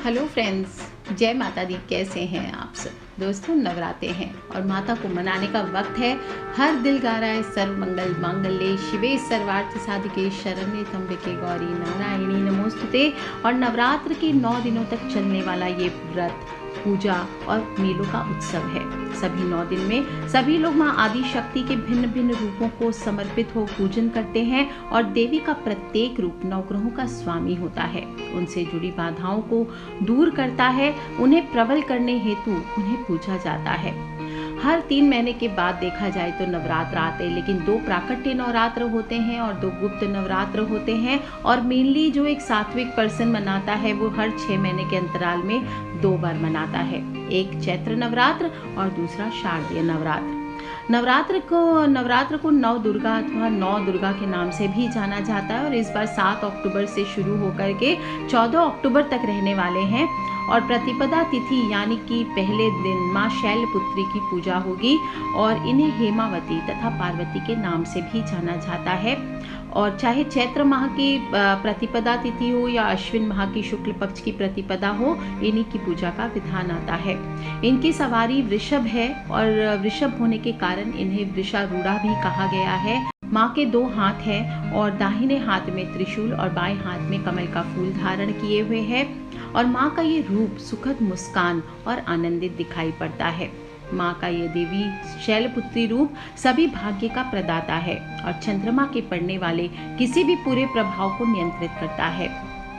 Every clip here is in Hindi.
हेलो फ्रेंड्स, जय माता दी। कैसे हैं आप सब दोस्तों? नवरात्रे हैं और माता को मनाने का वक्त है। हर दिल गा रहा है सर्व मंगल मांगल्ये शिवे सर्वार्थ साधिके शरण्ये त्र्यंबके गौरी नारायणी नमोस्तुते। और नवरात्र के 9 दिनों तक चलने वाला ये व्रत, पूजा और मेलों का उत्सव है। सभी 9 दिन में सभी लोग माँ आदि शक्ति के भिन्न भिन्न रूपों को समर्पित हो पूजन करते हैं और देवी का प्रत्येक रूप नवग्रहों का स्वामी होता है। उनसे जुड़ी बाधाओं को दूर करता है। उन्हें प्रबल करने हेतु उन्हें पूजा जाता है। हर 3 महीने के बाद देखा जाए तो नवरात्र आते हैं, लेकिन 2 प्राकट्य नवरात्र होते हैं और 2 गुप्त नवरात्र होते हैं। और मेनली जो एक सात्विक पर्सन मनाता है वो हर 6 महीने के अंतराल में 2 बार मनाता है। एक चैत्र नवरात्र और दूसरा शारदीय नवरात्र। नवरात्र को नव दुर्गा अथवा 9 दुर्गा के नाम से भी जाना जाता है और इस बार 7 अक्टूबर से शुरू होकर के 14 अक्टूबर तक रहने वाले हैं। और प्रतिपदा तिथि यानी कि पहले दिन माँ शैलपुत्री की पूजा होगी और इन्हें हेमावती तथा पार्वती के नाम से भी जाना जाता है। और चाहे चैत्र माह की प्रतिपदा तिथि हो या अश्विन माह की शुक्ल पक्ष की प्रतिपदा हो, इन्हीं की पूजा का विधान आता है। इनकी सवारी वृषभ है और वृषभ होने के कारण इन्हें वृषारूढ़ा भी कहा गया है। माँ के 2 हाथ हैं और दाहिने हाथ में त्रिशूल और बाएं हाथ में कमल का फूल धारण किए हुए है। और माँ का ये रूप सुखद मुस्कान और आनंदित दिखाई पड़ता है। माँ का ये देवी शैलपुत्री रूप सभी भाग्य का प्रदाता है और चंद्रमा के पड़ने वाले किसी भी पूरे प्रभाव को नियंत्रित करता है।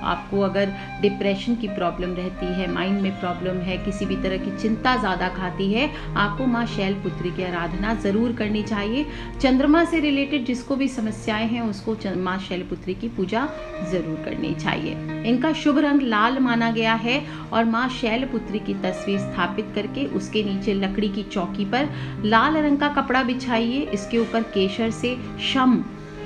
आपको अगर डिप्रेशन की प्रॉब्लम रहती है, माइंड में प्रॉब्लम है, किसी भी तरह की चिंता ज़्यादा खाती है, आपको माँ शैलपुत्री की आराधना ज़रूर करनी चाहिए। चंद्रमा से रिलेटेड जिसको भी समस्याएं हैं उसको माँ शैलपुत्री की पूजा ज़रूर करनी चाहिए। इनका शुभ रंग लाल माना गया है और माँ शैलपुत्री की तस्वीर स्थापित करके उसके नीचे लकड़ी की चौकी पर लाल रंग का कपड़ा बिछाइए। इसके ऊपर केशर से शम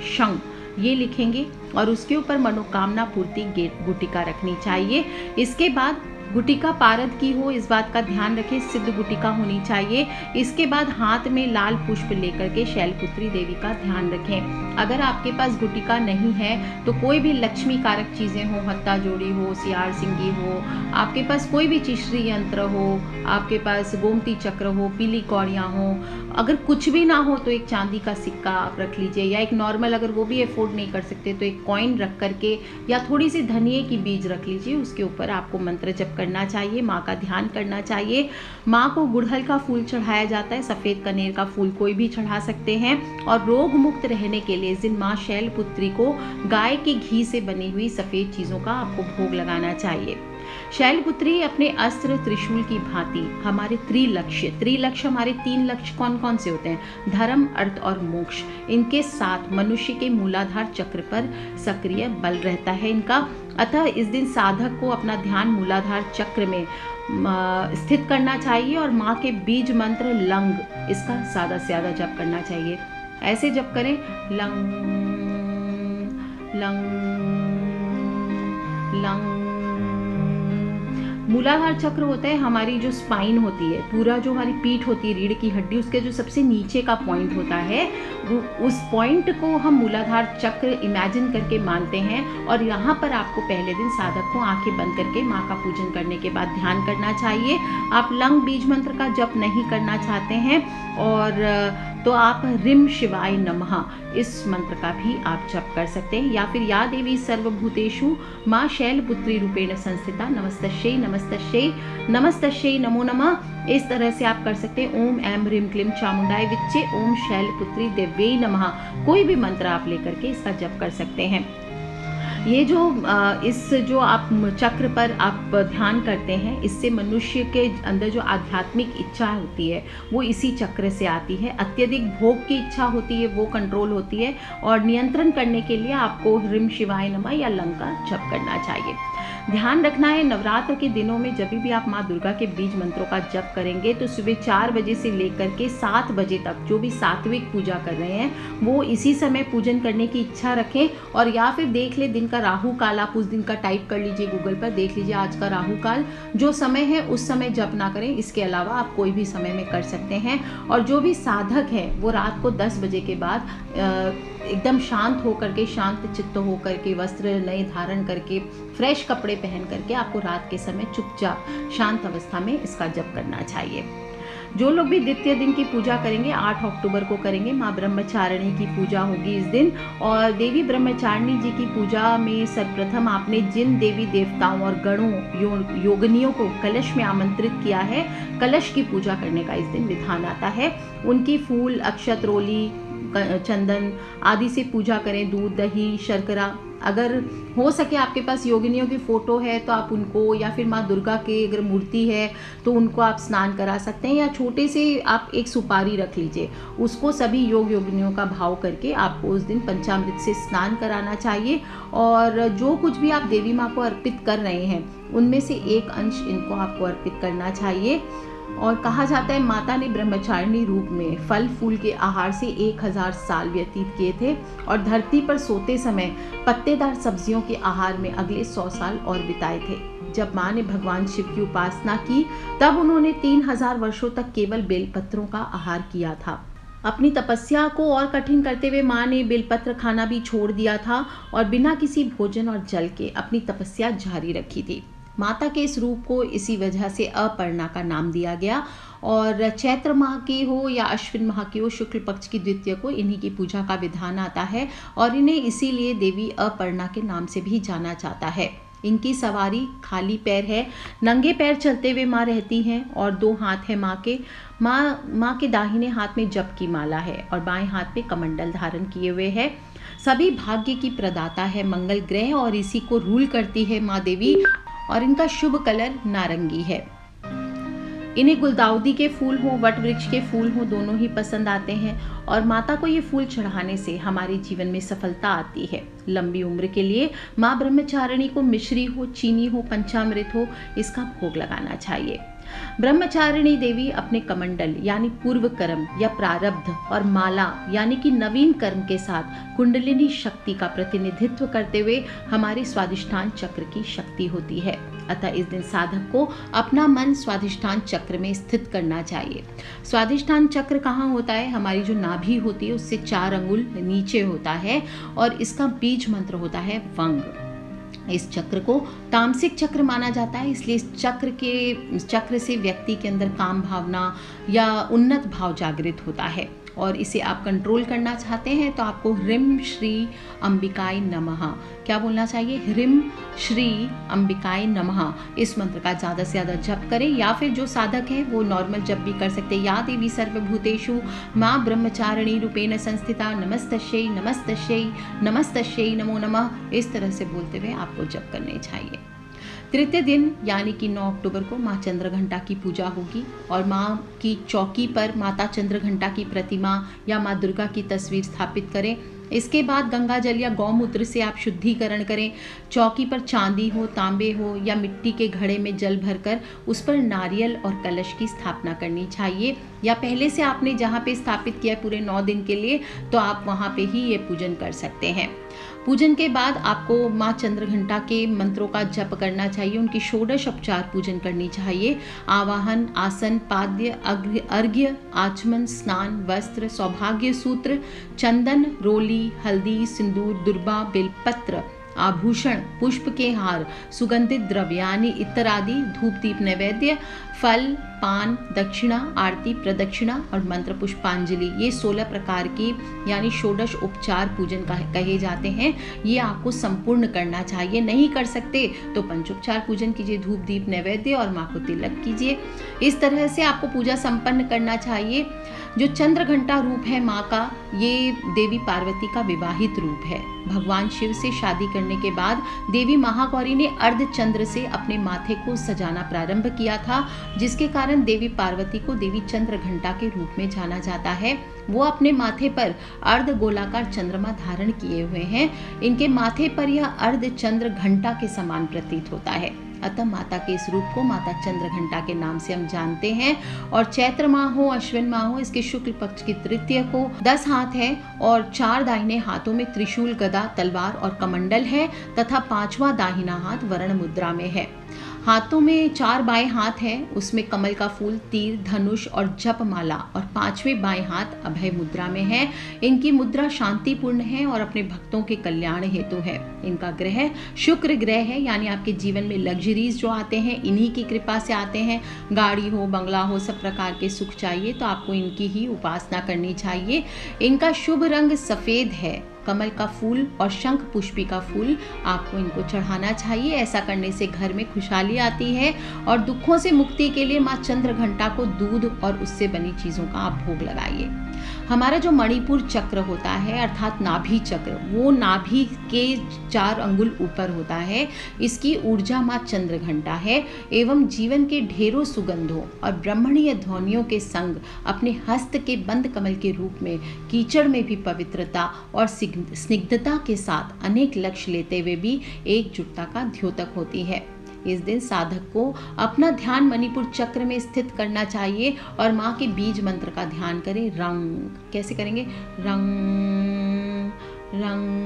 शंख ये लिखेंगे और उसके ऊपर मनोकामना पूर्ति गुटिका रखनी चाहिए। इसके बाद गुटिका पारद की हो, इस बात का ध्यान रखें, सिद्ध गुटिका होनी चाहिए। इसके बाद हाथ में लाल पुष्प लेकर के शैलपुत्री देवी का ध्यान रखें। अगर आपके पास गुटिका नहीं है तो कोई भी लक्ष्मी कारक चीज़ें हो, हत्ता जोड़ी हो, सियार सिंगी हो, आपके पास कोई भी चिश्री यंत्र हो, आपके पास गोमती चक्र हो, पीली कौड़ियाँ हो, अगर कुछ भी ना हो तो एक चांदी का सिक्का आप रख लीजिए, या एक नॉर्मल, अगर वो भी अफोर्ड नहीं कर सकते तो एक कॉइन रख करके या थोड़ी सी धनिये की बीज रख लीजिए। उसके ऊपर आपको मंत्र जप करना चाहिए, माँ का ध्यान करना चाहिए। माँ को गुड़हल का फूल चढ़ाया जाता है, सफ़ेद कनेर का फूल कोई भी चढ़ा सकते हैं। और रोग मुक्त रहने के लिए इस दिन माँ शैलपुत्री को गाय के घी से बनी हुई सफ़ेद चीज़ों का आपको भोग लगाना चाहिए। शैलपुत्री अपने अस्त्र त्रिशूल की भांति हमारे त्रिलक्ष्य हमारे 3 लक्ष्य कौन कौन से होते हैं? धर्म, अर्थ और मोक्ष। इनके साथ मनुष्य के मूलाधार चक्र पर सक्रिय बल रहता है इनका। अतः इस दिन साधक को अपना ध्यान मूलाधार चक्र में स्थित करना चाहिए और माँ के बीज मंत्र लंग, इसका ज़्यादा से ज़्यादा जप करना चाहिए। ऐसे जप करें, लंग लंग लंग। मूलाधार चक्र होता है हमारी जो स्पाइन होती है, पूरा जो हमारी पीठ होती है, रीढ़ की हड्डी, उसके जो सबसे नीचे का पॉइंट होता है, उस पॉइंट को हम मूलाधार चक्र इमेजिन करके मानते हैं। और यहाँ पर आपको पहले दिन साधक को आंखें बंद करके माँ का पूजन करने के बाद ध्यान करना चाहिए। आप लंग बीज मंत्र का जप नहीं करना चाहते हैं और तो आप ह्रीं शिवाय नमः इस मंत्र का भी आप जप कर सकते हैं। या फिर या देवी सर्वभूतेषु माँ शैलपुत्री रूपेण संस्थिता नमस्तस्यै नमस्तस्यै नमस्तस्यै नमो नमः, इस तरह से आप कर सकते हैं। ओम ऐं ह्रीं क्लीं चामुंडाय विच्चे ओम शैलपुत्री देव्यै नमः, कोई भी मंत्र आप लेकर के इसका जप कर सकते हैं। ये जो आप चक्र पर आप ध्यान करते हैं, इससे मनुष्य के अंदर जो आध्यात्मिक इच्छा होती है वो इसी चक्र से आती है। अत्यधिक भोग की इच्छा होती है वो कंट्रोल होती है और नियंत्रण करने के लिए आपको ह्रीं शिवाय नमः या लंग का जप करना चाहिए। ध्यान रखना है, नवरात्र के दिनों में जब भी आप माँ दुर्गा के बीज मंत्रों का जप करेंगे तो सुबह 4 बजे से लेकर के 7 बजे तक जो भी सात्विक पूजा कर रहे हैं वो इसी समय पूजन करने की इच्छा रखें। और या फिर देख ले दिन का राहु काल आप उस दिन का टाइप कर लीजिए, गूगल पर देख लीजिए आज का राहु काल जो समय है उस समय जप ना करें। इसके अलावा आप कोई भी समय में कर सकते हैं। और जो भी साधक है वो रात को 10 बजे के बाद एकदम शांत होकर के, शांत चित्त होकर के, वस्त्र नए धारण करके, फ्रेश कपड़े पहन करके आपको रात के समय चुपचाप शांत अवस्था में इसका जप करना चाहिए। जो लोग भी द्वितीय दिन की पूजा करेंगे 8 अक्टूबर को करेंगे, माँ ब्रह्मचारिणी की पूजा होगी इस दिन। और देवी ब्रह्मचारिणी जी की पूजा में सर्वप्रथम आपने जिन देवी देवताओं और गणों योगिनियों को कलश में आमंत्रित किया है, कलश की पूजा करने का इस दिन विधान आता है। उनकी फूल, अक्षत, रोली, चंदन आदि से पूजा करें, दूध, दही, शर्करा। अगर हो सके आपके पास योगिनियों की फ़ोटो है तो आप उनको, या फिर माँ दुर्गा की अगर मूर्ति है तो उनको आप स्नान करा सकते हैं, या छोटे से आप एक सुपारी रख लीजिए, उसको सभी योगिनियों का भाव करके आपको उस दिन पंचामृत से स्नान कराना चाहिए। और जो कुछ भी आप देवी माँ को अर्पित कर रहे हैं उनमें से एक अंश इनको आपको अर्पित करना चाहिए। और कहा जाता है माता ने ब्रह्मचारिणी रूप में फल फूल के आहार से 1000 साल व्यतीत किए थे और धरती पर सोते समय पत्तेदार सब्जियों के आहार में अगले 100 साल और बिताए थे। जब माँ ने भगवान शिव की उपासना की तब उन्होंने 3000 वर्षों तक केवल बेलपत्रों का आहार किया था। अपनी तपस्या को और कठिन करते हुए माँ ने बेलपत्र खाना भी छोड़ दिया था और बिना किसी भोजन और जल के अपनी तपस्या जारी रखी थी। माता के इस रूप को इसी वजह से अपर्णा का नाम दिया गया। और चैत्र माह की हो या अश्विन माह की हो, शुक्ल पक्ष की द्वितीय को इन्हीं की पूजा का विधान आता है और इन्हें इसीलिए देवी अपर्णा के नाम से भी जाना जाता है। इनकी सवारी खाली पैर है, नंगे पैर चलते हुए माँ रहती हैं और 2 हाथ है माँ के। माँ के दाहिने हाथ में जप की माला है और बाएं हाथ में कमंडल धारण किए हुए है। सभी भाग्य की प्रदाता है मंगल ग्रह और इसी को रूल करती है माँ देवी। और इनका शुभ कलर नारंगी है। इन्हें गुलदाउदी के फूल हो, वट वृक्ष के फूल हो, दोनों ही पसंद आते हैं और माता को ये फूल चढ़ाने से हमारे जीवन में सफलता आती है। लंबी उम्र के लिए माँ ब्रह्मचारिणी को मिश्री हो, चीनी हो, पंचामृत हो, इसका भोग लगाना चाहिए। ब्रह्मचारिणी देवी अपने कमंडल यानी पूर्व कर्म या प्रारब्ध और माला यानी कि नवीन कर्म के साथ कुंडलिनी शक्ति का प्रतिनिधित्व करते हुए हमारे स्वादिष्ठान चक्र की शक्ति होती है। अतः इस दिन साधक को अपना मन स्वादिष्ठान चक्र में स्थित करना चाहिए। स्वादिष्ठान चक्र कहाँ होता है? हमारी जो नाभि होती है उससे 4 अंगुल नीचे होता है और इसका बीज मंत्र होता है वंग। इस चक्र को तामसिक चक्र माना जाता है, इसलिए इस चक्र से व्यक्ति के अंदर काम भावना या उन्नत भाव जागृत होता है। और इसे आप कंट्रोल करना चाहते हैं तो आपको ह्रीम श्री अंबिकाय नमः क्या बोलना चाहिए? ह्रीम श्री अंबिकाय नमः इस मंत्र का ज़्यादा से ज़्यादा जप करें। या फिर जो साधक हैं वो नॉर्मल जप भी कर सकते हैं। या देवी सर्वभूतेषु माँ ब्रह्मचारिणी रूपेण संस्थिता नमस्तस्यै नमस्तस्यै नमस्तस्यै नमो नमः, इस तरह से बोलते हुए आपको जप करने चाहिए। तृतीय दिन यानी कि 9 अक्टूबर को माँ चंद्रघंटा की पूजा होगी और माँ की चौकी पर माता चंद्रघंटा की प्रतिमा या माँ दुर्गा की तस्वीर स्थापित करें। इसके बाद गंगा जल या गौमूत्र से आप शुद्धिकरण करें। चौकी पर चांदी हो, तांबे हो या मिट्टी के घड़े में जल भरकर उस पर नारियल और कलश की स्थापना करनी चाहिए। या पहले से आपने जहाँ पे स्थापित किया पूरे 9 दिन के लिए तो आप वहाँ पे ही ये पूजन कर सकते हैं। पूजन के बाद आपको माँ चंद्रघंटा के मंत्रों का जप करना चाहिए। उनकी षोडश उपचार पूजन करनी चाहिए। आवाहन, आसन, पाद्य, अर्घ्य, आचमन, स्नान, वस्त्र, सौभाग्य सूत्र, चंदन, रोली, हल्दी, सिंदूर, दुर्बा, बेलपत्र, आभूषण, पुष्प के हार, सुगंधित द्रव्य यानी इत्र आदि, धूप दीप नैवेद्य, फल, पान, दक्षिणा, आरती, प्रदक्षिणा और मंत्र पुष्पांजलि, ये 16 प्रकार की यानी षोडश उपचार पूजन कहे जाते हैं। ये आपको संपूर्ण करना चाहिए। नहीं कर सकते तो पंचोपचार पूजन कीजिए, धूप दीप नैवेद्य और माँ को तिलक कीजिए। इस तरह से आपको पूजा संपन्न करना चाहिए। जो चंद्रघंटा रूप है माँ का, ये देवी पार्वती का विवाहित रूप है। भगवान शिव से शादी करने के बाद देवी महागौरी ने अर्धचंद्र से अपने माथे को सजाना प्रारंभ किया था, जिसके कारण देवी पार्वती को देवी चंद्रघंटा के रूप में जाना जाता है। वो अपने माथे पर अर्ध गोलाकार चंद्रमा धारण किए हुए हैं। इनके माथे पर यह अर्ध चंद्र घंटा के समान प्रतीत होता है। अतः माता के इस रूप को माता चंद्रघंटा के नाम से हम जानते हैं। और चैत्र माह हो, अश्विन माह हो, इसके शुक्ल पक्ष की तृतीया को 10 हाथ है और 4 दाहिने हाथों में त्रिशूल, गदा, तलवार और कमंडल है तथा 5वां दाहिना हाथ वर्ण मुद्रा में है। हाथों में 4 बाएं हाथ हैं, उसमें कमल का फूल, तीर, धनुष और जपमाला, और 5वें बाएं हाथ अभय मुद्रा में है। इनकी मुद्रा शांतिपूर्ण है और अपने भक्तों के कल्याण हेतु है। इनका ग्रह शुक्र ग्रह है, यानी आपके जीवन में लग्जरीज जो आते हैं इन्हीं की कृपा से आते हैं। गाड़ी हो, बंगला हो, सब प्रकार के सुख चाहिए तो आपको इनकी ही उपासना करनी चाहिए। इनका शुभ रंग सफेद है। कमल का फूल और शंख पुष्पी का फूल आपको इनको चढ़ाना चाहिए। ऐसा करने से घर में खुशहाली आती है और दुखों से मुक्ति के लिए माँ चंद्रघंटा को दूध और उससे बनी चीज़ों का आप भोग लगाइए। हमारा जो मणिपुर चक्र होता है अर्थात नाभि चक्र, वो नाभि के 4 अंगुल ऊपर होता है। इसकी ऊर्जा माँ चंद्रघंटा है एवं जीवन के ढेरों सुगंधों और ब्रह्मणीय ध्वनियों के संग अपने हस्त के बंद कमल के रूप में कीचड़ में भी पवित्रता और स्निग्धता के साथ अनेक लक्ष्य लेते हुए भी एकजुटता का द्योतक होती है। इस दिन साधक को अपना ध्यान मणिपुर चक्र में स्थित करना चाहिए और माँ के बीज मंत्र का ध्यान करें। रंग कैसे करेंगे? रंग रंग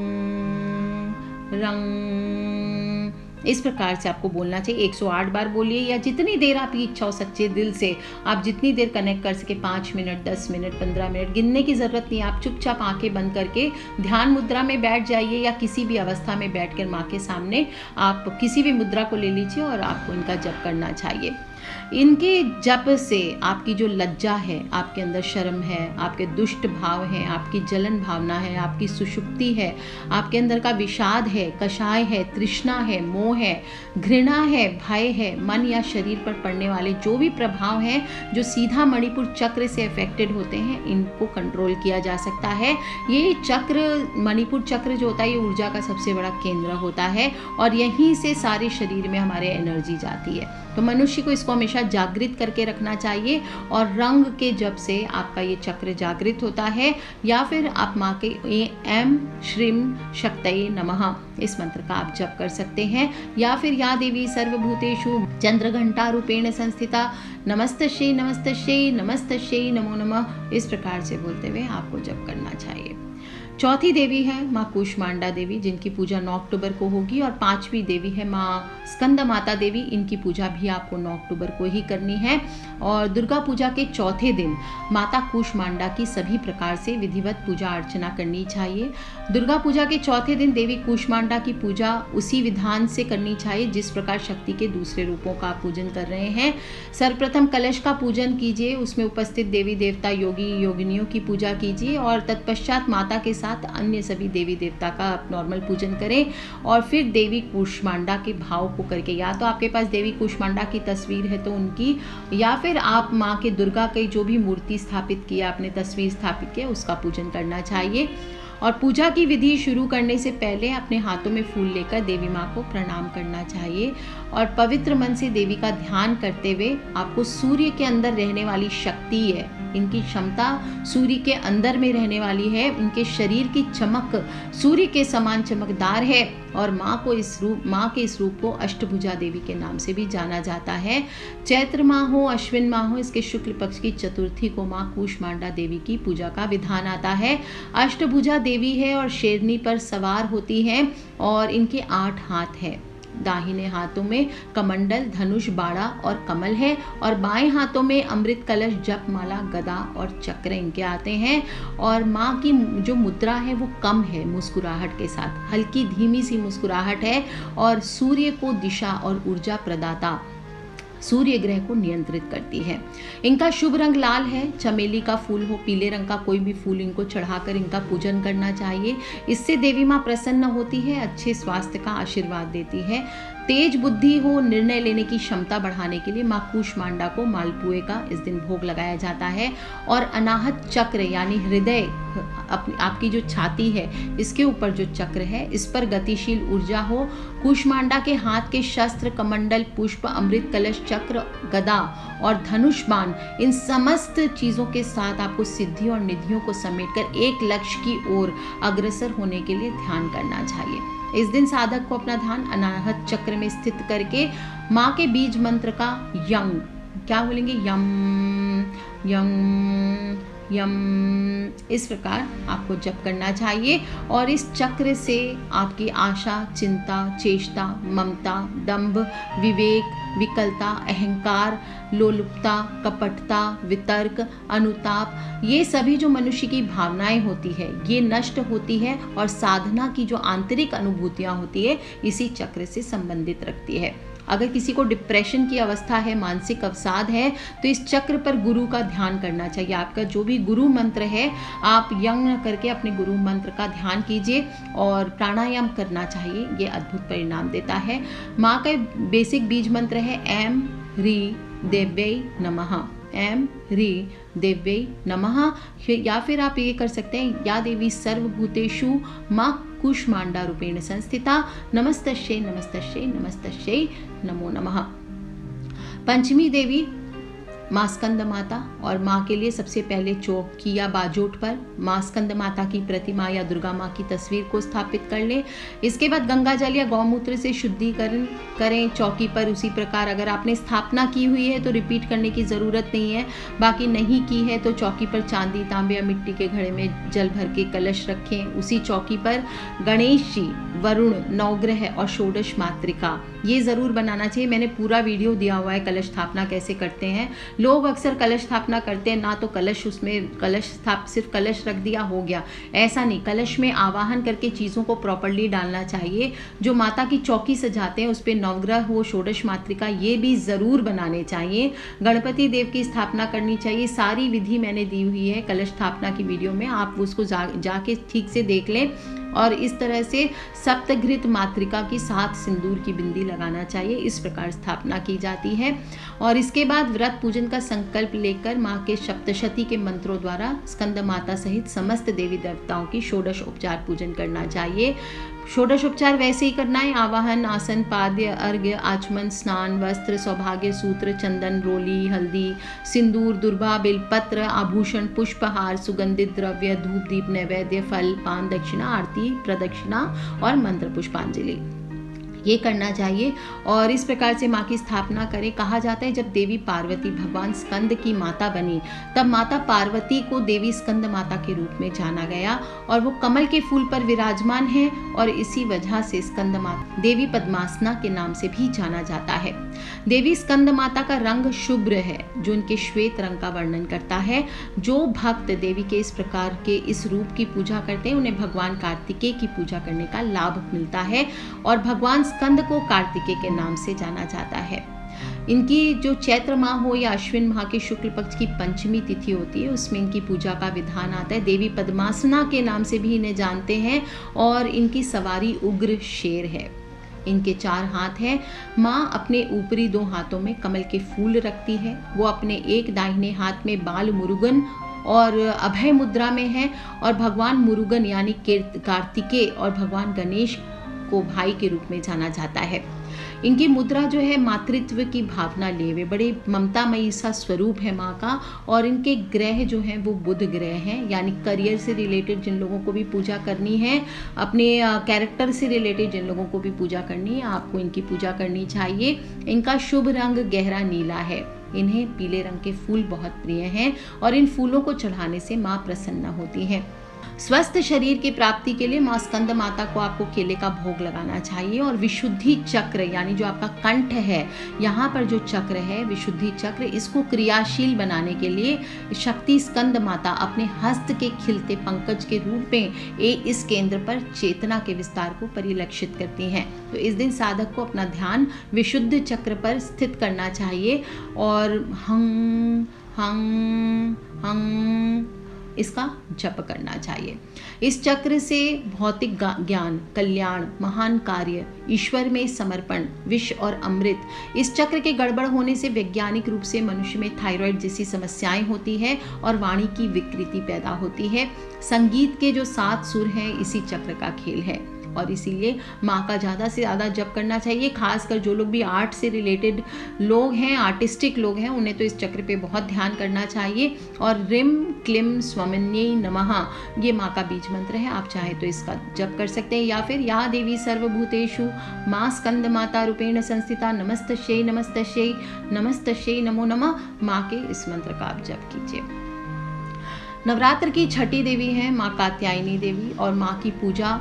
रंग, इस प्रकार से आपको बोलना चाहिए। 108 बार बोलिए या जितनी देर आपकी इच्छा हो, सच्चे दिल से आप जितनी देर कनेक्ट कर सके, 5 मिनट, 10 मिनट, 15 मिनट, गिनने की ज़रूरत नहीं। आप चुपचाप आंखें बंद करके ध्यान मुद्रा में बैठ जाइए या किसी भी अवस्था में बैठकर माँ के सामने आप किसी भी मुद्रा को ले लीजिए और आपको इनका जप करना चाहिए। इनके जप से आपकी जो लज्जा है, आपके अंदर शर्म है, आपके दुष्ट भाव हैं, आपकी जलन भावना है, आपकी सुषुप्ति है, आपके अंदर का विषाद है, कषाय है, तृष्णा है, मोह है, घृणा है, भय है, मन या शरीर पर पड़ने वाले जो भी प्रभाव हैं जो सीधा मणिपुर चक्र से अफेक्टेड होते हैं, इनको कंट्रोल किया जा सकता है। ये चक्र, मणिपुर चक्र जो होता है, ये ऊर्जा का सबसे बड़ा केंद्र होता है और यहीं से सारे शरीर में हमारे एनर्जी जाती है। तो मनुष्य को इसको हमेशा जागृत करके रखना चाहिए और रंग के जप से आपका ये चक्र जागृत होता है। या फिर आप माँ के एम श्रीम शक्तये नमः इस मंत्र का आप जप कर सकते हैं। या फिर या देवी सर्वभूतेषु चंद्रघंटा रूपेण संस्थिता नमस्तश्यै नमस्तश्यै नमस्तश्यै नमो नमः, इस प्रकार से बोलते हुए आपको जप करना चाहिए। चौथी देवी है माँ कूष्मांडा देवी, जिनकी पूजा 9 अक्टूबर को होगी। और 5वीं देवी है माँ स्कंद माता देवी, इनकी पूजा भी आपको 9 अक्टूबर को ही करनी है। और दुर्गा पूजा के चौथे दिन माता कूष्मांडा की सभी प्रकार से विधिवत पूजा अर्चना करनी चाहिए। दुर्गा पूजा के चौथे दिन देवी कूष्मांडा की पूजा उसी विधान से करनी चाहिए जिस प्रकार शक्ति के दूसरे रूपों का पूजन कर रहे हैं। सर्वप्रथम कलश का पूजन कीजिए, उसमें उपस्थित देवी देवता, योगी योगिनियों की पूजा कीजिए और तत्पश्चात माता के साथ अन्य सभी देवी देवता का आप नॉर्मल पूजन करें। और फिर देवी कूष्मांडा के भाव को करके, या तो आपके पास देवी कूष्मांडा की तस्वीर है तो उनकी, या फिर आप माँ के दुर्गा की जो भी मूर्ति स्थापित किया, आपने तस्वीर स्थापित किया, उसका पूजन करना चाहिए। और पूजा की विधि शुरू करने से पहले अपने हाथों में फूल लेकर देवी माँ को प्रणाम करना चाहिए और पवित्र मन से देवी का ध्यान करते हुए आपको सूर्य के अंदर रहने वाली शक्ति है, इनकी क्षमता सूर्य के अंदर में रहने वाली है, इनके शरीर की चमक सूर्य के समान चमकदार है और माँ के इस रूप को अष्टभुजा देवी के नाम से भी जाना जाता है। चैत्र माह हो, अश्विन माह हो, इसके शुक्ल पक्ष की चतुर्थी को माँ कूष्मांडा देवी की पूजा का विधान आता है। अष्टभुजा देवी है और शेरनी पर सवार होती है और इनके 8 हाथ है। दाहिने हाथों में कमंडल, धनुष, बाड़ा और कमल है और बाएं हाथों में अमृत कलश, जपमाला, गदा और चक्र इनके आते हैं। और माँ की जो मुद्रा है वो कम है, मुस्कुराहट के साथ हल्की धीमी सी मुस्कुराहट है और सूर्य को दिशा और ऊर्जा प्रदाता सूर्य ग्रह को नियंत्रित करती है। इनका शुभ रंग लाल है। चमेली का फूल हो, पीले रंग का कोई भी फूल इनको चढ़ाकर इनका पूजन करना चाहिए। इससे देवी माँ प्रसन्न होती है, अच्छे स्वास्थ्य का आशीर्वाद देती है। तेज बुद्धि हो, निर्णय लेने की क्षमता बढ़ाने के लिए माँ कूष्मांडा को मालपुए का इस दिन भोग लगाया जाता है। और अनाहत चक्र यानी हृदय अपनी आपकी जो छाती है इसके ऊपर जो चक्र है इस पर गतिशील ऊर्जा हो। कूष्मांडा के हाथ के शस्त्र, कमंडल, पुष्प, अमृत कलश, चक्र, गदा और धनुष बाण, इन समस्त चीज़ों के साथ आपको सिद्धि और निधियों को समेटकर एक लक्ष्य की ओर अग्रसर होने के लिए ध्यान करना चाहिए। इस दिन साधक को अपना ध्यान अनाहत चक्र में स्थित करके माँ के बीज मंत्र का यंग, क्या बोलेंगे, यम यम यम, इस प्रकार आपको जप करना चाहिए। और इस चक्र से आपकी आशा, चिंता, चेष्टा, ममता, दंभ, विवेक, विकलता, अहंकार, लोलुपता, कपटता, वितर्क, अनुताप, ये सभी जो मनुष्य की भावनाएं होती है ये नष्ट होती है और साधना की जो आंतरिक अनुभूतियां होती है इसी चक्र से संबंधित रखती है। अगर किसी को डिप्रेशन की अवस्था है, मानसिक अवसाद है, तो इस चक्र पर गुरु का ध्यान करना चाहिए। आपका जो भी गुरु मंत्र है आप यंग करके अपने गुरु मंत्र का ध्यान कीजिए और प्राणायाम करना चाहिए, ये अद्भुत परिणाम देता है। माँ का बेसिक बीज मंत्र है ऐं ह्रीं देव्यै नमः, ऐं ह्रीं देव्यै नमः। या फिर आप ये कर सकते हैं, या देवी सर्वभूतेषु माँ कूष्मांडा रूपेण संस्थिता, नमस्तस्यै नमस्तस्यै नमस्तस्यै नमो नमः। पंचमी देवी माँ स्कंद माता, और माँ के लिए सबसे पहले चौकी या बाजोट पर माँ स्कंद माता की प्रतिमा या दुर्गा माँ की तस्वीर को स्थापित कर लें। इसके बाद गंगा जल या गौमूत्र से शुद्धिकरण करें चौकी पर। उसी प्रकार अगर आपने स्थापना की हुई है तो रिपीट करने की ज़रूरत नहीं है, बाकी नहीं की है तो चौकी पर चांदी, तांबे या मिट्टी के घड़े में जल भर के कलश रखें। उसी चौकी पर गणेश जी, वरुण, नवग्रह और षोडश मातृका ये ज़रूर बनाना चाहिए। मैंने पूरा वीडियो दिया हुआ है कलश स्थापना कैसे करते हैं। लोग अक्सर कलश स्थापना करते हैं ना, तो कलश उसमें सिर्फ कलश रख दिया हो गया, ऐसा नहीं। कलश में आवाहन करके चीज़ों को प्रॉपर्ली डालना चाहिए। जो माता की चौकी सजाते हैं उस पर नवग्रह हो, षोडश मातृका ये भी ज़रूर बनाने चाहिए। गणपति देव की स्थापना करनी चाहिए। सारी विधि मैंने दी हुई है कलश स्थापना की वीडियो में, आप उसको जाके ठीक से देख लें। और इस तरह से सप्तघृत मातृका की 7 सिंदूर की बिंदी लगाना चाहिए। इस प्रकार स्थापना की जाती है। और इसके बाद व्रत पूजन का संकल्प लेकर माँ के सप्तशती के मंत्रों द्वारा स्कंद माता सहित समस्त देवी देवताओं की षोडश उपचार पूजन करना चाहिए। षोडश उपचार वैसे ही करना है, आवाहन, आसन, पाद्य, अर्घ्य, आचमन, स्नान, वस्त्र, सौभाग्य सूत्र, चंदन, रोली, हल्दी, सिंदूर, दुर्भा, बेलपत्र, आभूषण, पुष्पहार, सुगंधित द्रव्य, धूप, दीप, नैवेद्य, फल, पान, दक्षिणा, आरती, प्रदक्षिणा और मंत्र पुष्पांजलि ये करना चाहिए। और इस प्रकार से माँ की स्थापना करें। कहा जाता है जब देवी पार्वती भगवान स्कंद की माता बनी तब माता पार्वती को देवी स्कंद माता के रूप में जाना गया, और वो कमल के फूल पर विराजमान है और इसी वजह से स्कंद माता देवी पद्मासना के नाम से भी जाना जाता है। देवी स्कंद माता का रंग शुभ्र है जो उनके श्वेत रंग का वर्णन करता है। जो भक्त देवी के इस प्रकार के इस रूप की पूजा करते हैं उन्हें भगवान कार्तिकेय की पूजा करने का लाभ मिलता है, और भगवान स्कंद को कार्तिकेय के नाम से जाना जाता है। इनकी जो चैत्र माह हो या अश्विन माह के शुक्ल पक्ष की पंचमी तिथि होती है उसमें इनकी पूजा का विधान आता है। देवी पद्मासना के नाम से भी इन्हें जानते हैं, और इनकी सवारी उग्र शेर है। इनके 4 हाथ हैं। माँ अपने ऊपरी 2 हाथों में कमल के फूल रखती है। वो अपने एक दाहिने हाथ में बाल मुरुगन और अभय मुद्रा में है, और भगवान मुरुगन यानी कार्तिकेय और भगवान गणेश को भाई के रूप में जाना जाता है। इनकी मुद्रा जो है मातृत्व की भावना लिए हुए, बड़े ममतामयी सा स्वरूप है माँ का। और इनके ग्रह जो हैं वो बुध ग्रह हैं, यानी करियर से रिलेटेड जिन लोगों को भी पूजा करनी है, अपने कैरेक्टर से रिलेटेड जिन लोगों को भी पूजा करनी है, आपको इनकी पूजा करनी चाहिए। इनका शुभ रंग गहरा नीला है। इन्हें पीले रंग के फूल बहुत प्रिय हैं, और इन फूलों को चढ़ाने से माँ प्रसन्न होती हैं। स्वस्थ शरीर की प्राप्ति के लिए माँ स्कंद माता को आपको केले का भोग लगाना चाहिए। और विशुद्धि चक्र यानी जो आपका कंठ है, यहाँ पर जो चक्र है विशुद्धि चक्र, इसको क्रियाशील बनाने के लिए शक्ति स्कंद माता अपने हस्त के खिलते पंकज के रूप में इस केंद्र पर चेतना के विस्तार को परिलक्षित करती हैं। तो इस दिन साधक को अपना ध्यान विशुद्ध चक्र पर स्थित करना चाहिए, और हंग हंग हंग इसका जप करना चाहिए। इस चक्र से भौतिक ज्ञान, कल्याण, महान कार्य, ईश्वर में समर्पण, विष और अमृत, इस चक्र के गड़बड़ होने से वैज्ञानिक रूप से मनुष्य में थायराइड जैसी समस्याएं होती है और वाणी की विकृति पैदा होती है। संगीत के जो 7 सुर हैं इसी चक्र का खेल है और इसीलिए माँ का ज़्यादा से ज़्यादा जप करना चाहिए। खासकर जो लोग भी आर्ट से रिलेटेड लोग हैं, आर्टिस्टिक लोग हैं, उन्हें तो इस चक्र पे बहुत ध्यान करना चाहिए। और रिम क्लिम स्वमन्यै नमः ये माँ का बीज मंत्र है, आप चाहें तो इसका जप कर सकते हैं। या फिर या देवी सर्वभूतेषु माँ स्कंद माता रूपेण संस्थिता नमस्तस्यै नमस्तस्यै नमस्तस्यै नमो नमः, माँ के इस मंत्र का आप जप कीजिए। नवरात्र की छठी देवी है माँ कात्यायनी देवी और माँ की पूजा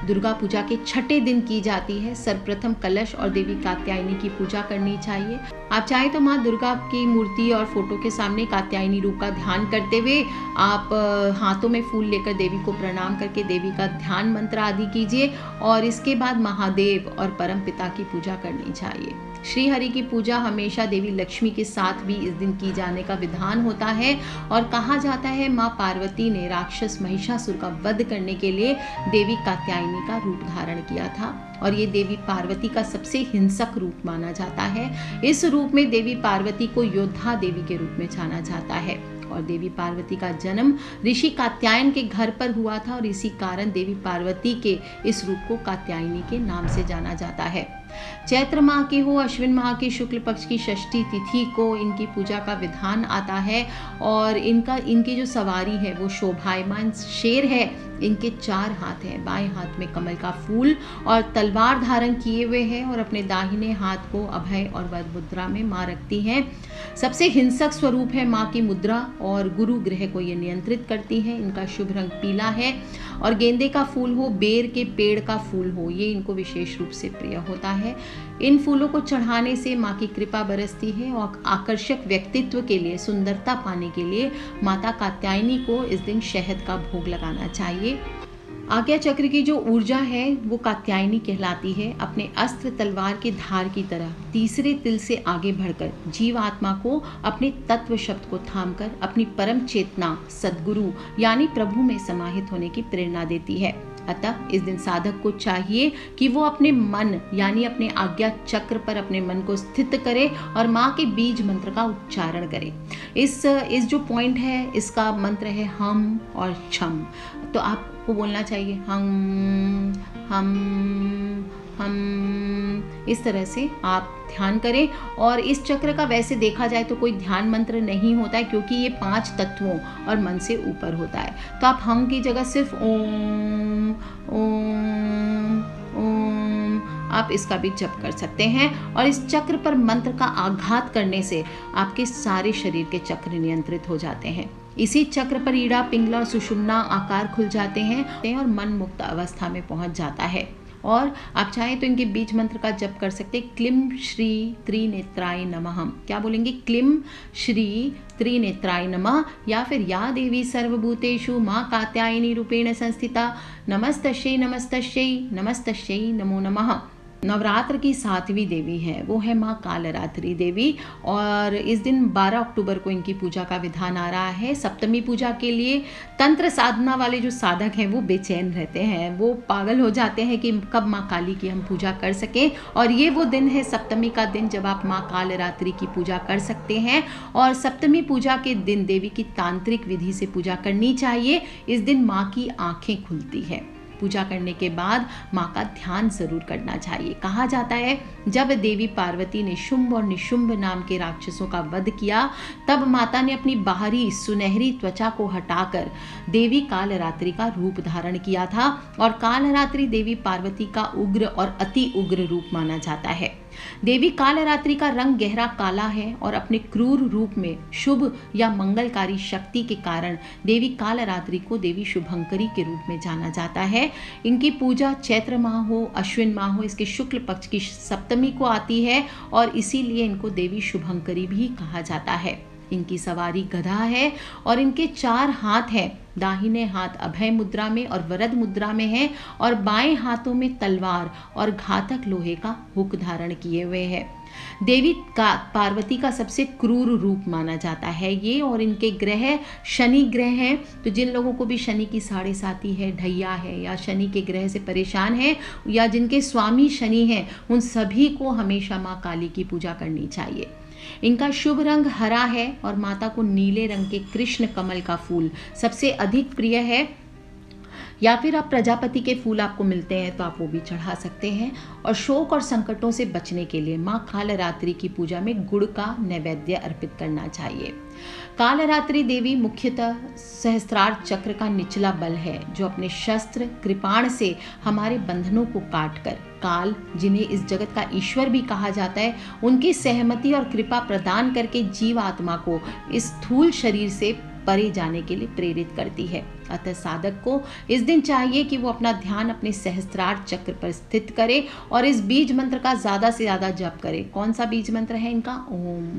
दुर्गा पूजा के छठे दिन की जाती है। सर्वप्रथम कलश और देवी कात्यायनी की पूजा करनी चाहिए। आप चाहें तो माँ दुर्गा की मूर्ति और फोटो के सामने कात्यायनी रूप का ध्यान करते हुए आप हाथों में फूल लेकर देवी को प्रणाम करके देवी का ध्यान मंत्र आदि कीजिए और इसके बाद महादेव और परम पिता की पूजा करनी चाहिए। श्री हरि की पूजा हमेशा देवी लक्ष्मी के साथ भी इस दिन की जाने का विधान होता है और कहा जाता है माँ पार्वती ने राक्षस महिषासुर का वध करने के लिए देवी कात्यायनी का रूप धारण किया था और ये देवी पार्वती का सबसे हिंसक रूप माना जाता है। इस रूप में देवी पार्वती को योद्धा देवी के रूप में जाना जाता है और देवी पार्वती का जन्म ऋषि कात्यायन के घर पर हुआ था और इसी कारण देवी पार्वती के इस रूप को कात्यायनी के नाम से जाना जाता है। चैत्र माह की हो अश्विन माह की शुक्ल पक्ष की षष्ठी तिथि को इनकी पूजा का विधान आता है और इनकी जो सवारी है वो शोभायमान शेर है। इनके 4 हाथ हैं, बाएं हाथ में कमल का फूल और तलवार धारण किए हुए हैं और अपने दाहिने हाथ को अभय और वर मुद्रा में मां रखती हैं। सबसे हिंसक स्वरूप है मां की मुद्रा और गुरु ग्रह को ये नियंत्रित करती हैं। इनका शुभ रंग पीला है और गेंदे का फूल हो, बेर के पेड़ का फूल हो, ये इनको विशेष रूप से प्रिय होता है। इन फूलों को चढ़ाने से माँ की कृपा बरसती है और आकर्षक व्यक्तित्व के लिए, सुंदरता पाने के लिए माता कात्यायनी को इस दिन शहद का भोग लगाना चाहिए। आज्ञा चक्र की जो ऊर्जा है वो कात्यायनी कहलाती है। अपने अस्त्र तलवार के धार की तरह तीसरे तिल से आगे बढ़कर जीव आत्मा को अपने तत्व शब्द को थामकर अपनी परम चेतना सद्गुरु यानी प्रभु में समाहित होने की प्रेरणा देती है। अतः इस दिन साधक को चाहिए कि वो अपने मन यानी अपने आज्ञा चक्र पर अपने मन को स्थित करे और माँ के बीज मंत्र का उच्चारण करे। इस जो पॉइंट है इसका मंत्र है हम और छम। तो आपको बोलना चाहिए हम इस तरह से आप ध्यान करें। और इस चक्र का वैसे देखा जाए तो कोई ध्यान मंत्र नहीं होता है क्योंकि ये 5 तत्वों और मन से ऊपर होता है। तो आप हम की जगह सिर्फ ओम ओम ओम आप इसका भी जप कर सकते हैं और इस चक्र पर मंत्र का आघात करने से आपके सारे शरीर के चक्र नियंत्रित हो जाते हैं। इसी चक्र पर ईड़ा, पिंगला और सुषुम्ना आकार खुल जाते हैं और मन मुक्त अवस्था में पहुंच जाता है। और आप चाहें तो इनके बीज मंत्र का जप कर सकते हैं। क्लिम श्री त्रिनेत्राय नमः। क्या बोलेंगे? क्लिम श्री त्रिनेत्राय नमः या फिर या देवी सर्वभूतेषु माँ कात्यायनी रूपेण संस्थिता नमस्तस्यै नमस्तस्यै नमस्तस्यै नमो नमः। नवरात्र की 7वीं देवी है वो है माँ कालरात्रि देवी और इस दिन 12 अक्टूबर को इनकी पूजा का विधान आ रहा है। सप्तमी पूजा के लिए तंत्र साधना वाले जो साधक हैं वो बेचैन रहते हैं, वो पागल हो जाते हैं कि कब माँ काली की हम पूजा कर सकें। और ये वो दिन है सप्तमी का दिन जब आप माँ कालरात्रि की पूजा कर सकते हैं और सप्तमी पूजा के दिन देवी की तांत्रिक विधि से पूजा करनी चाहिए। इस दिन माँ की आंखें खुलती है। पूजा करने के बाद माँ का ध्यान जरूर करना चाहिए। कहा जाता है जब देवी पार्वती ने शुंभ और निशुंभ नाम के राक्षसों का वध किया तब माता ने अपनी बाहरी सुनहरी त्वचा को हटाकर देवी कालरात्रि का रूप धारण किया था और कालरात्रि देवी पार्वती का उग्र और अति उग्र रूप माना जाता है। देवी कालरात्रि का रंग गहरा काला है और अपने क्रूर रूप में शुभ या मंगलकारी शक्ति के कारण देवी कालरात्रि को देवी शुभंकरी के रूप में जाना जाता है। इनकी पूजा चैत्र माह हो, अश्विन माह हो, इसके शुक्ल पक्ष की सप्तमी को आती है और इसीलिए इनको देवी शुभंकरी भी कहा जाता है। इनकी सवारी गधा है और इनके 4 हाथ हैं। दाहिने हाथ अभय मुद्रा में और वरद मुद्रा में है और बाएं हाथों में तलवार और घातक लोहे का हुक धारण किए हुए है। देवी का पार्वती का सबसे क्रूर रूप माना जाता है ये, और इनके ग्रह शनि ग्रह हैं। तो जिन लोगों को भी शनि की साढ़े साती है, ढैया है, या शनि के ग्रह से परेशान है, या जिनके स्वामी शनि हैं, उन सभी को हमेशा माँ काली की पूजा करनी चाहिए। इनका शुभ रंग हरा है और माता को नीले रंग के कृष्ण कमल का फूल सबसे अधिक प्रिय है, या फिर आप प्रजापति के फूल आपको मिलते हैं तो आप वो भी चढ़ा सकते हैं। और शोक और संकटों से बचने के लिए माँ कालरात्रि की पूजा में गुड़ का नैवेद्य अर्पित करना चाहिए। कालरात्रि देवी मुख्यतः सहस्त्रार चक्र का निचला बल है, जो अपने शस्त्र कृपाण से हमारे बंधनों को काटकर काल, जिन्हें इस जगत का ईश्वर भी कहा जाता है, उनकी सहमति और कृपा प्रदान करके जीव आत्मा को इस स्थूल शरीर से परे जाने के लिए प्रेरित करती है। अतः साधक को इस दिन चाहिए कि वो अपना ध्यान अपने सहस्त्रार चक्र पर स्थित करे और इस बीज मंत्र का ज़्यादा से ज़्यादा जप करे। कौन सा बीज मंत्र है इनका? ओम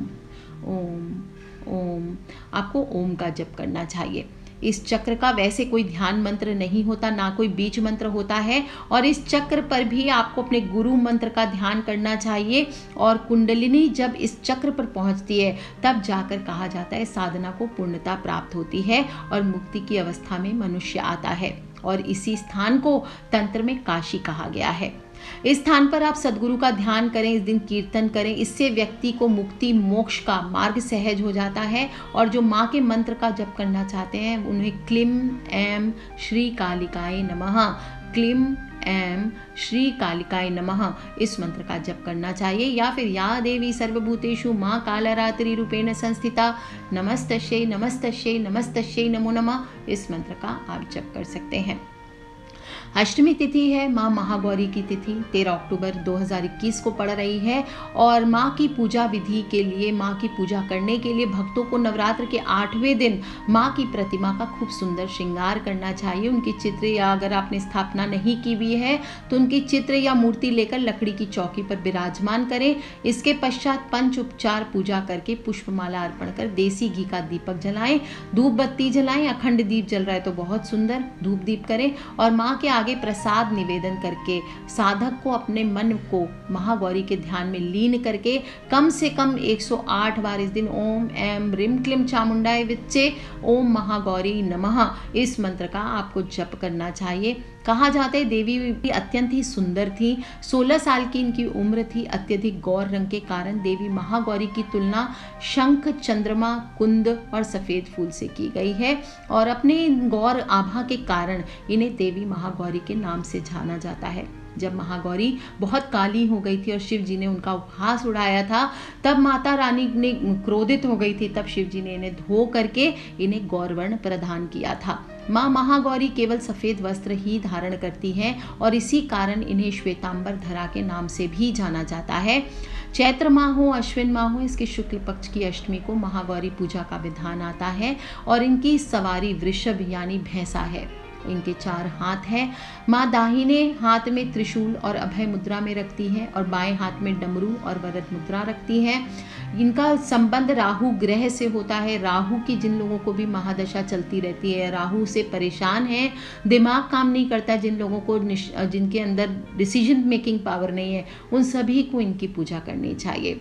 ओम ओम। आपको ओम का जप करना चाहिए। इस चक्र का वैसे कोई ध्यान मंत्र नहीं होता, ना कोई बीज मंत्र होता है, और इस चक्र पर भी आपको अपने गुरु मंत्र का ध्यान करना चाहिए। और कुंडलिनी जब इस चक्र पर पहुंचती है तब जाकर कहा जाता है साधना को पूर्णता प्राप्त होती है और मुक्ति की अवस्था में मनुष्य आता है। और इसी स्थान को तंत्र में काशी कहा गया है। इस स्थान पर आप सदगुरु का ध्यान करें, इस दिन कीर्तन करें, इससे व्यक्ति को मुक्ति मोक्ष का मार्ग सहज हो जाता है। और जो माँ के मंत्र का जप करना चाहते हैं उन्हें क्लीम ऐम श्री कालिकाय नमः, क्लीम ऐम श्री कालिकाय नमः इस मंत्र का जप करना चाहिए। या फिर या देवी सर्वभूतेषु माँ कालरात्रि रूपेण संस्थिता नमस्तस्यै नमस्तस्यै नमस्तस्यै नमो नमः इस मंत्र का आप जप कर सकते हैं। अष्टमी तिथि है माँ महागौरी की तिथि 13 अक्टूबर 2021 को पड़ रही है। और माँ की पूजा विधि के लिए, माँ की पूजा करने के लिए भक्तों को नवरात्र के 8वें दिन माँ की प्रतिमा का खूब सुंदर श्रृंगार करना चाहिए। उनकी चित्र, या अगर आपने स्थापना नहीं की हुई है तो उनकी चित्र या मूर्ति लेकर लकड़ी की चौकी पर विराजमान करें। इसके पश्चात पंच उपचार पूजा करके पुष्पमाला अर्पण कर देसी घी का दीपक जलाएं, धूप बत्ती जलाएं। अखंड दीप जल रहा है तो बहुत सुंदर धूप दीप करें और माँ के आगे प्रसाद निवेदन करके साधक को अपने मन को महागौरी के ध्यान में लीन करके कम से कम 108 बार इस दिन ओम ऐम ह्रीं क्लीं चामुंडाय विच्चे ओम महागौरी नमः इस मंत्र का आपको जप करना चाहिए। कहा जाता है देवी भी अत्यंत ही सुंदर थी। 16 साल की इनकी उम्र थी। अत्यधिक गौर रंग के कारण देवी महागौरी की तुलना शंख, चंद्रमा, कुंद और सफेद फूल से की गई है। और अपने गौर आभा के कारण इन्हें देवी महागौरी के नाम से जाना जाता है। जब महागौरी बहुत काली हो गई थी और शिव जी ने उनका उपहास उड़ाया था, तब माता रानी ने क्रोधित हो गई थी। तब शिव जी ने इन्हें धो करके इन्हें गौरवर्ण प्रदान किया था। माँ महागौरी केवल सफ़ेद वस्त्र ही धारण करती हैं और इसी कारण इन्हें श्वेतांबर धरा के नाम से भी जाना जाता है। चैत्र माह हो, अश्विन माह हो, इसके शुक्ल पक्ष की अष्टमी को महागौरी पूजा का विधान आता है। और इनकी सवारी वृषभ यानी भैंसा है। इनके 4 हाथ हैं। माँ दाहिने हाथ में त्रिशूल और अभय मुद्रा में रखती हैं और बाएं हाथ में डमरू और वरद मुद्रा रखती हैं। इनका संबंध राहु ग्रह से होता है। राहु की जिन लोगों को भी महादशा चलती रहती है, राहु से परेशान है, दिमाग काम नहीं करता, जिन लोगों को जिनके अंदर डिसीजन मेकिंग पावर नहीं है, उन सभी को इनकी पूजा करनी चाहिए।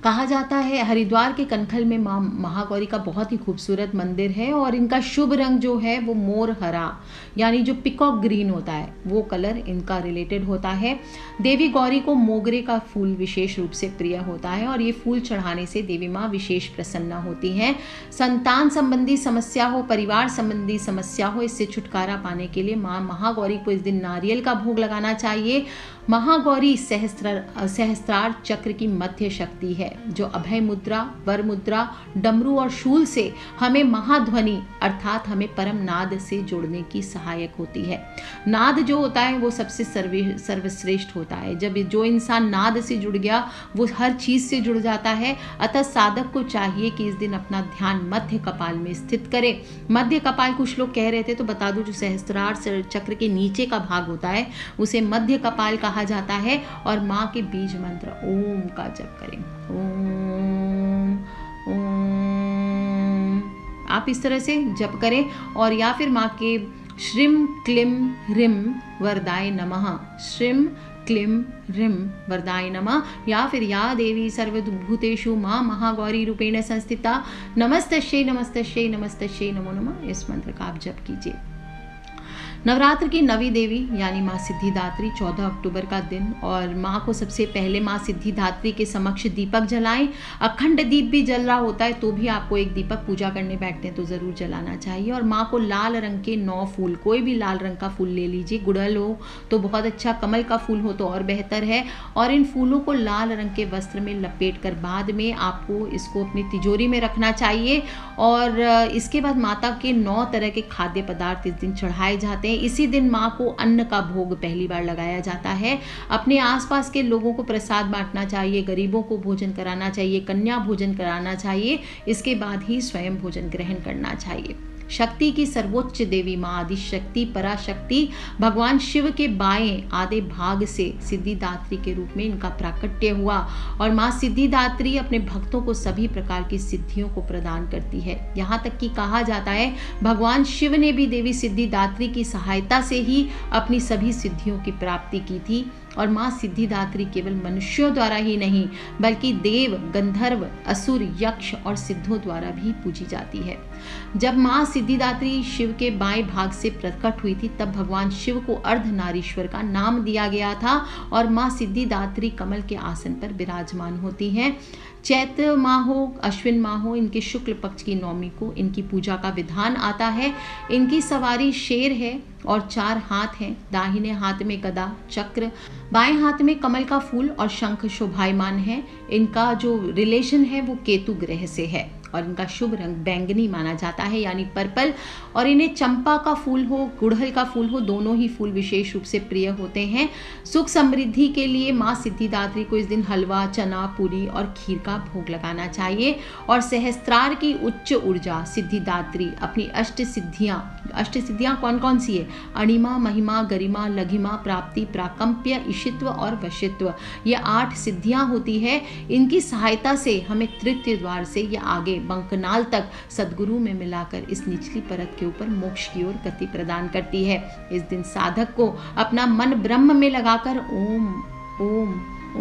कहा जाता है हरिद्वार के कनखल में माँ महागौरी का बहुत ही खूबसूरत मंदिर है और इनका शुभ रंग जो है वो मोर हरा यानी जो पिकॉक ग्रीन होता है वो कलर इनका रिलेटेड होता है। देवी गौरी को मोगरे का फूल विशेष रूप से प्रिय होता है और ये फूल चढ़ाने से देवी माँ विशेष प्रसन्न होती हैं। संतान संबंधी समस्या हो, परिवार संबंधी समस्या हो, इससे छुटकारा पाने के लिए माँ महागौरी को इस दिन नारियल का भोग लगाना चाहिए। महागौरी सहस्त्रार चक्र की मध्य शक्ति है जो अभय मुद्रा, वर मुद्रा, डमरू और शूल से हमें महाध्वनि अर्थात हमें परम नाद से जोड़ने की सहायक होती है। नाद जो होता है वो सबसे सर्वश्रेष्ठ होता है। जब जो इंसान नाद से जुड़ गया वो हर चीज से जुड़ जाता है। अतः साधक को चाहिए कि इस दिन अपना ध्यान मध्य कपाल में स्थित करे। मध्य कपाल कुछ लोग कह रहे थे तो बता दूं, जो सहस्त्रार चक्र के नीचे का भाग होता है उसे मध्य कपाल कहा जाता है। और माँ के बीज मंत्र ओम का जप करें। ओम ओम। आप इस तरह से जप करें। और या फिर माँ के श्रीम क्लीम ह्रीम वरदाय नमः, श्रीम क्लीम ह्रीम वरदाय नमः, या फिर या देवी सर्वभूतेषु माँ महागौरी रूपेण संस्थिता नमस्तस्यै नमस्तस्यै नमस्तस्यै नमो नमः, इस मंत्र का आप जप कीजिए। नवरात्र की नवी देवी यानी माँ सिद्धिदात्री 14 अक्टूबर का दिन, और माँ को सबसे पहले माँ सिद्धिदात्री के समक्ष दीपक जलाएं। अखंड दीप भी जल रहा होता है तो भी आपको एक दीपक पूजा करने बैठते हैं तो ज़रूर जलाना चाहिए। और माँ को लाल रंग के 9 फूल, कोई भी लाल रंग का फूल ले लीजिए, गुड़हल हो तो बहुत अच्छा, कमल का फूल हो तो और बेहतर है। और इन फूलों को लाल रंग के वस्त्र में लपेट कर बाद में आपको इसको अपनी तिजोरी में रखना चाहिए। और इसके बाद माता के 9 तरह के खाद्य पदार्थ इस दिन चढ़ाए जाते हैं। इसी दिन माँ को अन्न का भोग पहली बार लगाया जाता है। अपने आसपास के लोगों को प्रसाद बांटना चाहिए, गरीबों को भोजन कराना चाहिए, कन्या भोजन कराना चाहिए, इसके बाद ही स्वयं भोजन ग्रहण करना चाहिए। शक्ति की सर्वोच्च देवी माँ आदिशक्ति पराशक्ति भगवान शिव के बाएं आधे भाग से सिद्धिदात्री के रूप में इनका प्राकट्य हुआ। और माँ सिद्धिदात्री अपने भक्तों को सभी प्रकार की सिद्धियों को प्रदान करती है। यहाँ तक कि कहा जाता है भगवान शिव ने भी देवी सिद्धिदात्री की सहायता से ही अपनी सभी सिद्धियों की प्राप्ति की थी। और माँ सिद्धिदात्री केवल मनुष्यों द्वारा ही नहीं बल्कि देव, गंधर्व, असुर, यक्ष और सिद्धों द्वारा भी पूजी जाती है। जब माँ सिद्धिदात्री शिव के बाएं भाग से प्रकट हुई थी तब भगवान शिव को अर्धनारीश्वर का नाम दिया गया था। और माँ सिद्धिदात्री कमल के आसन पर विराजमान होती हैं। चैत्र माह हो, अश्विन माह हो, इनके शुक्ल पक्ष की नवमी को इनकी पूजा का विधान आता है। इनकी सवारी शेर है और 4 हाथ हैं। दाहिने हाथ में गदा, चक्र, बाएं हाथ में कमल का फूल और शंख शोभायमान है। इनका जो रिलेशन है वो केतु ग्रह से है। और इनका शुभ रंग बैंगनी माना जाता है यानी पर्पल। और इन्हें चंपा का फूल हो, गुड़हल का फूल हो, दोनों ही फूल विशेष रूप से प्रिय होते हैं। सुख समृद्धि के लिए माँ सिद्धिदात्री को इस दिन हलवा, चना, पूरी और खीर का भोग लगाना चाहिए। और सहस्त्रार की उच्च ऊर्जा सिद्धिदात्री अपनी अष्ट सिद्धियाँ कौन कौन सी है? अणिमा, महिमा, गरिमा, लघिमा, प्राप्ति, प्राकंप्य, ईशित्व और वशित्व, ये 8 सिद्धियाँ होती है। इनकी सहायता से हमें तृतीय द्वार से या आगे बंकनाल तक सदगुरु में मिलाकर इस निचली परत के ऊपर मोक्ष की ओर गति प्रदान करती है। इस दिन साधक को अपना मन ब्रह्म में लगाकर ओम ओम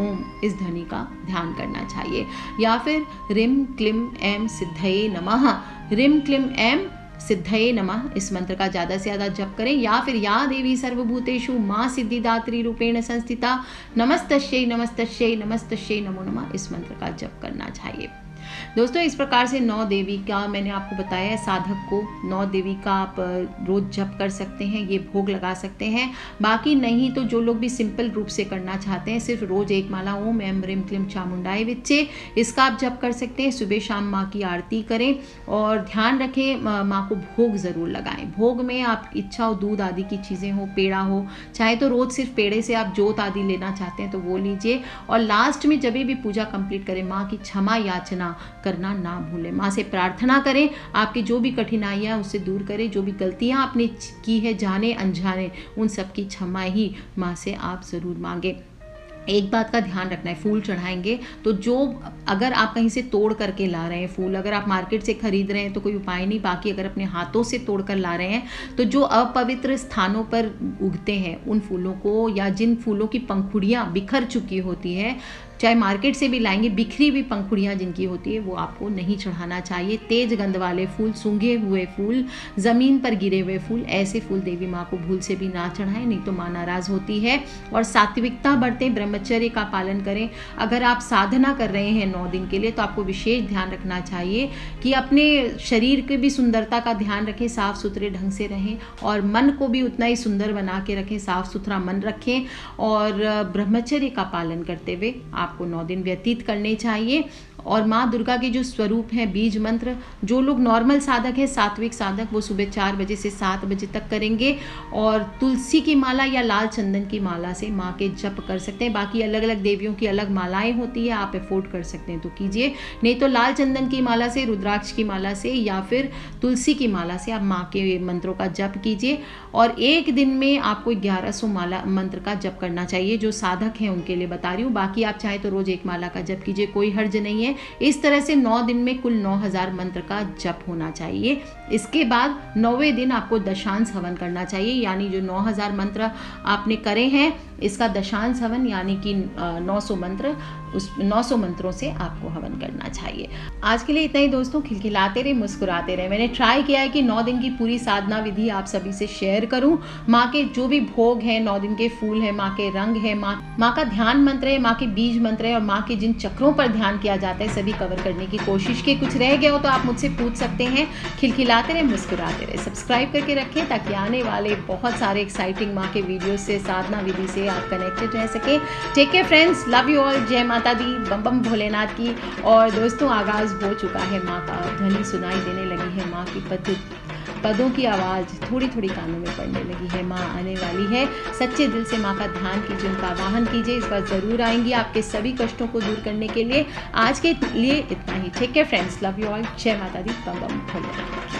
ओम इस ध्वनि का ध्यान करना चाहिए। या फिर रिम क्लीम ऐम सिद्धये नमः, रिम क्लीम ऐम सिद्धये नमः, इस मंत्र का ज़्यादा से ज़्यादा जप करें। या फिर या देवी सर्वभूतेषु माँ सिद्धिदात्री रूपेण संस्थिता नमस्तस्यै नमस्तस्यै नमस्तस्यै नमो नमः, इस मंत्र का जप करना चाहिए। दोस्तों, इस प्रकार से 9 देवी का मैंने आपको बताया। साधक को 9 देवी का आप रोज जप कर सकते हैं, ये भोग लगा सकते हैं। बाकी नहीं तो जो लोग भी सिंपल रूप से करना चाहते हैं, सिर्फ रोज एक माला ओम ऐम ह्रीम क्लीम चामुंडाय विच्चे, इसका आप जप कर सकते हैं। सुबह शाम माँ की आरती करें और ध्यान रखें माँ को भोग ज़रूर लगाएं। भोग में आप इच्छा हो दूध आदि की चीज़ें हो, पेड़ा हो, चाहे तो रोज़ सिर्फ पेड़े से आप जोत आदि लेना चाहते हैं तो वो लीजिए। और लास्ट में जब भी पूजा कंप्लीट करें माँ की क्षमा याचना करना ना भूलें। माँ से प्रार्थना करें आपकी जो भी कठिनाइयाँ उससे दूर करें। जो भी गलतियाँ आपने की है जाने अनजाने, उन सब की क्षमा ही माँ से आप ज़रूर मांगें। एक बात का ध्यान रखना है, फूल चढ़ाएंगे तो जो अगर आप कहीं से तोड़ करके ला रहे हैं फूल, अगर आप मार्केट से खरीद रहे हैं तो कोई उपाय नहीं। बाकी अगर अपने हाथों से तोड़ कर ला रहे हैं तो जो अपवित्र स्थानों पर उगते हैं उन फूलों को, या जिन फूलों की पंखुड़ियाँ बिखर चुकी होती है, चाहे मार्केट से भी लाएंगे, बिखरी हुई पंखुड़ियाँ जिनकी होती है वो आपको नहीं चढ़ाना चाहिए। तेज गंध वाले फूल, सूंघे हुए फूल, ज़मीन पर गिरे हुए फूल, ऐसे फूल देवी माँ को भूल से भी ना चढ़ाएं, नहीं तो माँ नाराज़ होती है। और सात्विकता बरतें, ब्रह्मचर्य का पालन करें। अगर आप साधना कर रहे हैं 9 दिन के लिए तो आपको विशेष ध्यान रखना चाहिए कि अपने शरीर की भी सुंदरता का ध्यान रखें, साफ़ सुथरे ढंग से रहें और मन को भी उतना ही सुंदर बना के रखें, साफ़ सुथरा मन रखें। और ब्रह्मचर्य का पालन करते हुए आपको 9 दिन व्यतीत करने चाहिए। और माँ दुर्गा के जो स्वरूप हैं बीज मंत्र, जो लोग नॉर्मल साधक हैं, सात्विक साधक, वो सुबह 4 बजे से 7 बजे तक करेंगे। और तुलसी की माला या लाल चंदन की माला से माँ के जप कर सकते हैं। बाकी अलग अलग देवियों की अलग मालाएं होती है, आप अफोर्ड कर सकते हैं तो कीजिए, नहीं तो लाल चंदन की माला से, रुद्राक्ष की माला से या फिर तुलसी की माला से आप माँ के मंत्रों का जप कीजिए। और एक दिन में आपको 1100 माला मंत्र का जप करना चाहिए। जो साधक हैं उनके लिए बता रही हूँ, बाकी आप चाहे चाहे तो रोज एक माला का जप कीजिए, कोई हर्ज नहीं है। इस तरह से 9 दिन में कुल 9000 मंत्र का जप होना चाहिए। इसके बाद 9वें दिन आपको दशांश हवन करना चाहिए, यानी जो 9000 मंत्र आपने करे हैं इसका दशांश हवन यानी कि 900 मंत्र, उस 900 मंत्रों से आपको हवन करना चाहिए। आज के लिए इतना ही दोस्तों, खिलखिलाते रहे, मुस्कुराते रहे। मैंने ट्राई किया है कि 9 दिन की पूरी साधना विधि आप सभी से शेयर करूं। माँ के जो भी भोग हैं, 9 दिन के फूल है, माँ के रंग है, माँ का ध्यान मंत्र है, माँ के बीज मंत्र है और माँ के जिन चक्रों पर ध्यान किया जाता है सभी कवर करने की कोशिश की। कुछ रह गया हो तो आप मुझसे पूछ सकते हैं। खिलखिलाते रहे, मुस्कुराते रहे, सब्सक्राइब करके रखें ताकि आने वाले बहुत सारे एक्साइटिंग माँ के वीडियो से, साधना विधि से आप कनेक्टेड रह सके। Take care friends, love you all, जय माता दी, बम बम भोलेनाथ की। और दोस्तों आगाज हो चुका है, माँ का ध्वनि सुनाई देने लगी है, माँ की पदों की आवाज़ थोड़ी थोड़ी कानों में पड़ने लगी है। माँ आने वाली है, सच्चे दिल से माँ का ध्यान कीजिए, उनका आवाहन कीजिए, इस बार ज़रूर आएंगी आपके सभी कष्टों को दूर करने के लिए। आज के लिए इतना ही। Take care friends, love you all, जय माता दी, बम बम भोलेनाथ।